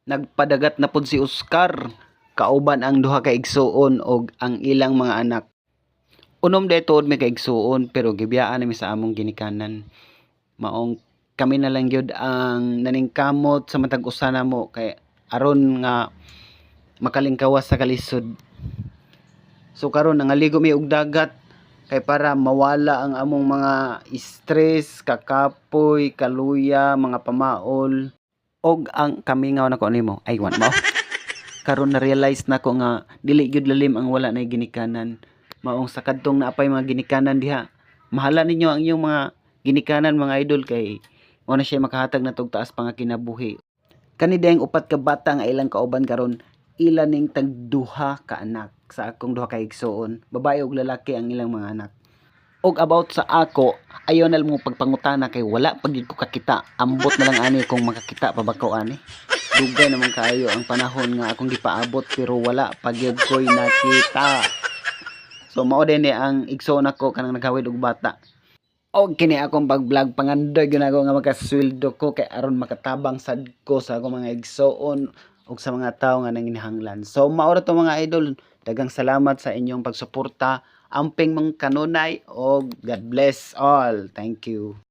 Nagpadagat na pud si Oscar kauban ang duha ka igsuon og ang ilang mga anak. Unom daytod may kaigsuon pero gibiyaan mi sa among ginikanan. Maong kami na lang gyud ang naningkamot sa matag usa namo kay aron nga makalingkawas sa kalisod. So karon nangaligo mi og dagat kay para mawala ang among mga stress, kakapoy, kaluya, mga pamaol og ang kamingaw nako nimo ay wan mo. Karon na realize nako nga dili gyud lalim ang wala nay ginikanan. Maong sa kadtong naapay mga ginikanan diha, mahala ninyo ang inyong mga ginikanan mga idol kay mo na siya makahatag na tog taas pa nga kinabuhi. Kani dayang upat ka bata nga ilang kauban karon ila ning tagduha ka anak sa akong duha ka igsuon, babae ug lalaki ang ilang mga anak. Og about sa ako, ayaw na lang mo pagpangutana kay wala pag ko kakita. Ambot na lang ani kung makakita pa ba ko ani. Dugay naman kaayo ang panahon nga akong gipaabot pero wala pagyud ko'y nakita. So mao din ni ang igsoon ako kanang naghawid og bata. Og kini akong pag-vlog pangandoy gyud ako nga makasweldo ko kay aron makatabang sad ko sa akong mga igsoon ug sa mga tawo nga nanginahanglan. So mao ra to mga idol. Daghang salamat sa inyong pagsuporta. Amping mong kanunay og God bless all. Thank you.